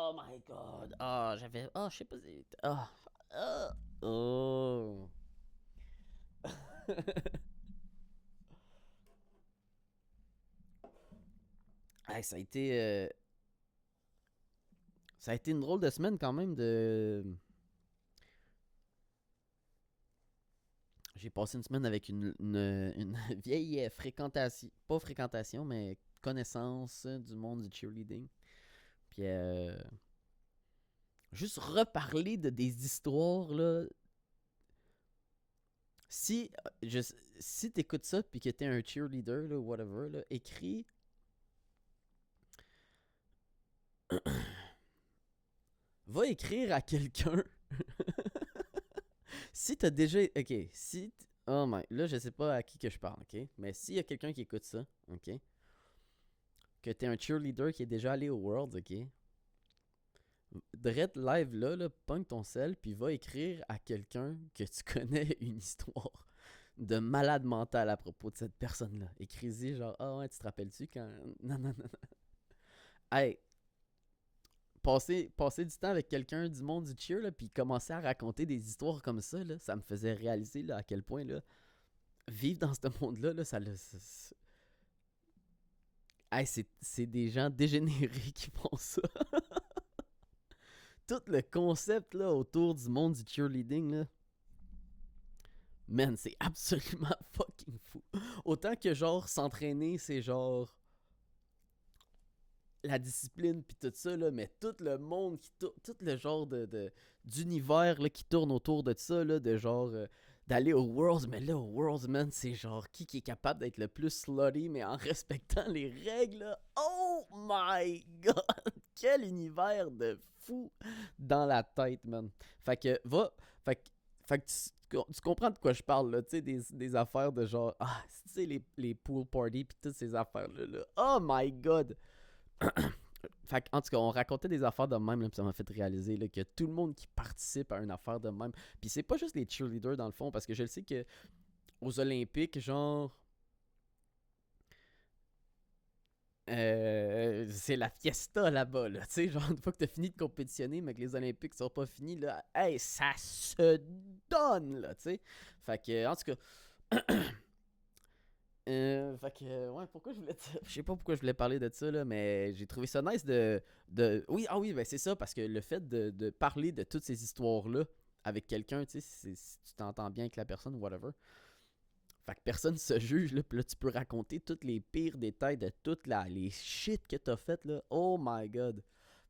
Oh my god. Ah, j'avais. Ah, je sais pas si. Ah. Ah. Oh. Hey, ça a été une drôle de semaine quand même de. J'ai passé une semaine avec une vieille fréquentation. Pas fréquentation, mais connaissance du monde du cheerleading. Puis juste reparler de des histoires là. Si, je, si t'écoutes ça puis que t'es un cheerleader là, whatever, là, écris. Va écrire à quelqu'un. Si t'as déjà. Ok, si. Oh my. Là, je sais pas à qui que je parle, ok? Mais s'il y a quelqu'un qui écoute ça, ok? Que t'es un cheerleader qui est déjà allé au Worlds, ok? Drette live là, punk ton sel, puis va écrire à quelqu'un que tu connais une histoire de malade mental à propos de cette personne-là. Écris-y genre, ah ouais, tu te rappelles-tu quand. Non, non, non. Hey, passer du temps avec quelqu'un du monde du cheer, là, puis commencer à raconter des histoires comme ça me faisait réaliser là, à quel point là, vivre dans ce monde-là, là, ça le. Hey, c'est des gens dégénérés qui font ça. Tout le concept là, autour du monde du cheerleading, là, man, c'est absolument fucking fou. Autant que genre s'entraîner, c'est genre la discipline puis tout ça là, mais tout le monde qui tourne, tout le genre d'univers là, qui tourne autour de ça là, de genre d'aller au Worlds, mais là au Worlds man, c'est genre qui est capable d'être le plus slutty mais en respectant les règles là. Oh my god, quel univers de fou dans la tête man. Fait que va, fait que tu comprends de quoi je parle, là, tu sais, des affaires de genre, ah, tu sais, les pool parties pis toutes ces affaires-là, là. Oh my god! Fait en tout cas, on racontait des affaires de même, là, pis ça m'a fait réaliser là, que tout le monde qui participe à une affaire de même, puis c'est pas juste les cheerleaders dans le fond, parce que je le sais que aux Olympiques, genre, c'est la fiesta là-bas, là, tu sais, genre, une fois que t'as fini de compétitionner, mais que les Olympiques sont pas finis, là, hey, ça se donne, là, tu sais. Fait que, en tout cas, fait que, ouais, pourquoi je voulais. Je sais pas pourquoi je voulais parler de ça, là, mais j'ai trouvé ça nice Oui, ah oui, ben c'est ça, parce que le fait de parler de toutes ces histoires-là avec quelqu'un, tu sais, si tu t'entends bien avec la personne, whatever. Fait que personne se juge, là, pis là, tu peux raconter tous les pires détails de toutes les shit que t'as faites, là. Oh my god.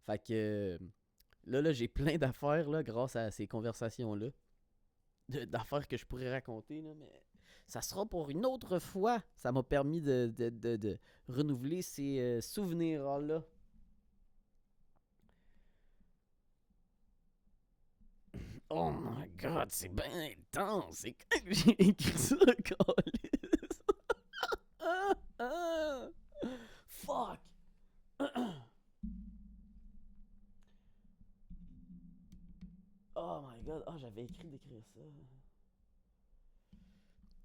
Fait que, là, j'ai plein d'affaires, là, grâce à ces conversations-là. D'affaires que je pourrais raconter, là, mais ça sera pour une autre fois. Ça m'a permis de renouveler ces souvenirs-là. Oh my god, c'est bien intense. C'est quand que j'ai écrit ça, câlisse? Ah, ah. Fuck! Oh my god, oh, j'avais écrit d'écrire ça.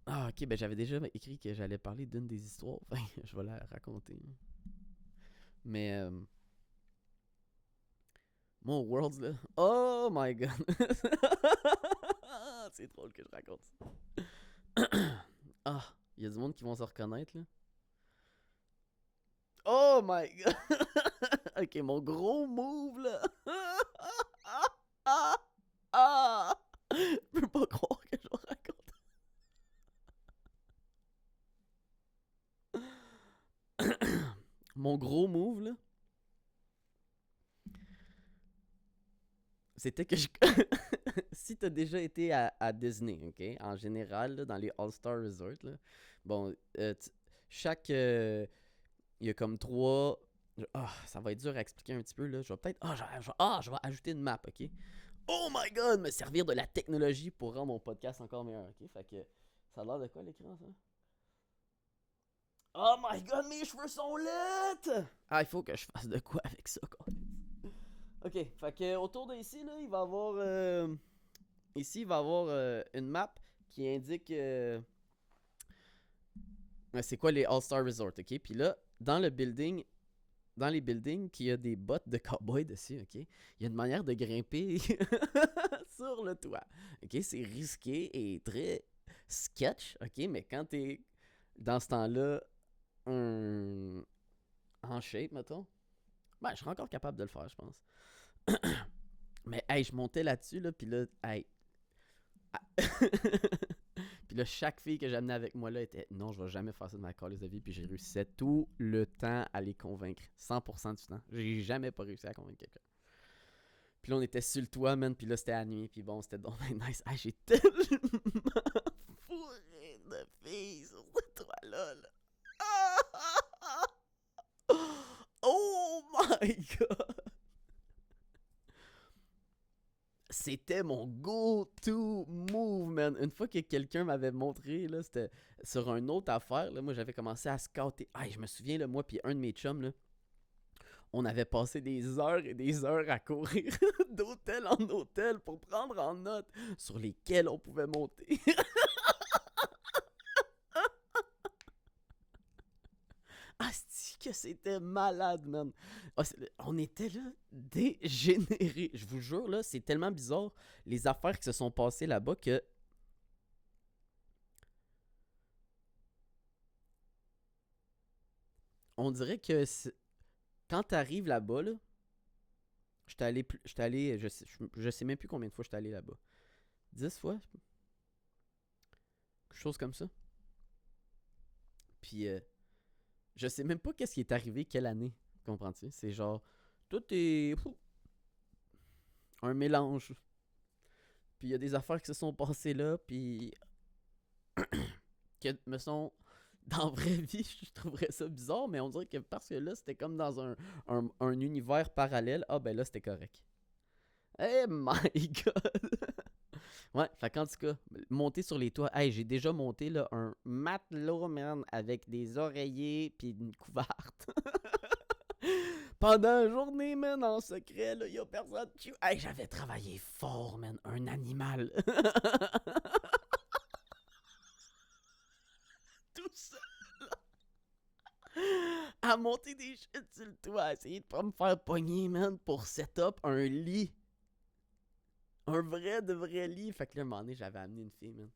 Ah, ok, ben j'avais déjà écrit que j'allais parler d'une des histoires. Enfin, je vais la raconter. Mais mon Worlds, là. Oh my god! C'est drôle que je raconte ça. Ah, il y a du monde qui vont se reconnaître, là. Oh my god! Ok, mon gros move, là. Ah! Ah! Je peux pas croire que je raconte. Mon gros move, là, c'était que je. Si t'as déjà été à Disney, ok? En général, là, dans les All-Star Resorts, là, bon, chaque. Il y a comme trois. Ça va être dur à expliquer un petit peu, là. Je vais peut-être. Je vais ajouter une map, ok? Oh my god, me servir de la technologie pour rendre mon podcast encore meilleur, ok? Fait que. Ça a l'air de quoi l'écran, ça? Oh my god, mes cheveux sont laids! Ah, il faut que je fasse de quoi avec ça, quoi. Ok, fait que autour de ici, là, il va y avoir. Ici, il va y avoir une map qui indique. C'est quoi les All-Star Resort, ok? Puis là, dans le building, dans les buildings qu'il y a des bottes de cowboy dessus, ok? Il y a une manière de grimper sur le toit. Ok, c'est risqué et très sketch, ok? Mais quand t'es dans ce temps-là en shape, mettons, ben, je serais encore capable de le faire, je pense. Mais hey, je montais là-dessus, là, puis là, hey. Puis là, chaque fille que j'amenais avec moi là était non, je vais jamais faire ça de ma calice de vie. Puis j'ai réussi tout le temps à les convaincre. 100% du temps. J'ai jamais pas réussi à convaincre quelqu'un. Puis là, on était sur le toit, man. Puis là, c'était à nuit. Puis bon, c'était donc nice. Ah, j'ai tellement fourré de filles sur ce toit-là. Là. Oh my god! C'était mon go-to move, man. Une fois que quelqu'un m'avait montré, là, c'était sur une autre affaire, là, moi, j'avais commencé à scouter. Ah, je me souviens, là, moi puis un de mes chums, là, on avait passé des heures et des heures à courir d'hôtel en hôtel pour prendre en note sur lesquels on pouvait monter. Ah, c'est que c'était malade, man. Ah, on était là dégénérés. Je vous jure, là, c'est tellement bizarre les affaires qui se sont passées là-bas que on dirait que quand t'arrives là-bas, là, j'étais allé, je sais même plus combien de fois j'étais allé là-bas. 10 fois? Quelque chose comme ça. Puis, je sais même pas qu'est-ce qui est arrivé, quelle année. Comprends-tu? C'est genre, tout est un mélange. Puis, il y a des affaires qui se sont passées là, puis que me sont dans la vraie vie, je trouverais ça bizarre, mais on dirait que parce que là, c'était comme dans un univers parallèle, ah ben là, c'était correct. Eh my god! Ouais, fait qu'en tout cas, monter sur les toits, hey, j'ai déjà monté là, un matelot, man, avec des oreillers pis une couverte. Pendant une journée, man, en secret, là, y'a personne qui... Hey, j'avais travaillé fort, man, un animal. Tout ça. À monter des shit sur le toit, à essayer de pas me faire pogner, man, pour set up un lit. Un vrai de vrai lit. Fait que là, un moment donné, j'avais amené une fille, man.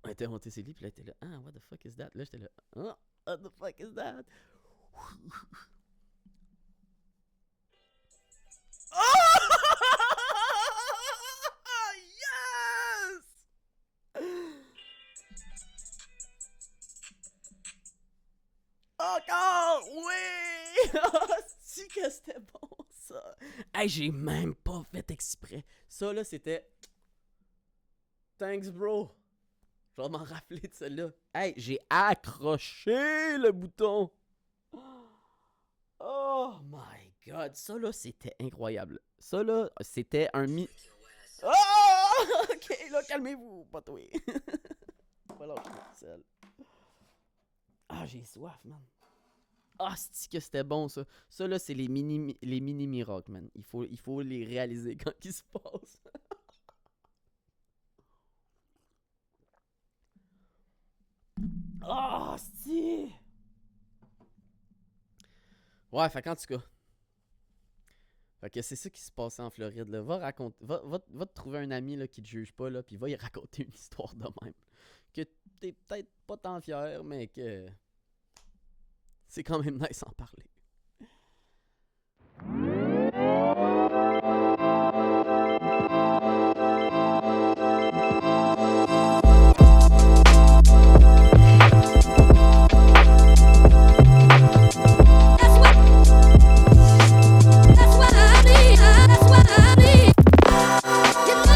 On était monté sur le lit, puis là, elle était là, ah, what the fuck is that? Là, j'étais là, ah, what the fuck is that? Oh! Yes! Encore! Oui! C'est que c'était bon, ça! Hey, j'ai même pas fait exprès. Ça, là, c'était... Thanks, bro! Je vais m'en rappeler de celle-là. Hey, j'ai accroché le bouton! Oh my god! Ça, là, c'était incroyable. Ça, là, c'était un Oh! Ok, là, calmez-vous, pas toi. Voilà, je suis Ah, j'ai soif, man. Ah, c'est que c'était bon, ça. Ça, là, c'est les mini miracles, man. Il faut les réaliser quand ils se passent. Ah, si! Ouais, fait qu'en tout cas. Fait que c'est ça qui se passait en Floride, là. Va te trouver un ami, là, qui te juge pas, là, pis va y raconter une histoire de même. Que t'es peut-être pas tant fier, mais que c'est quand même nice en parler.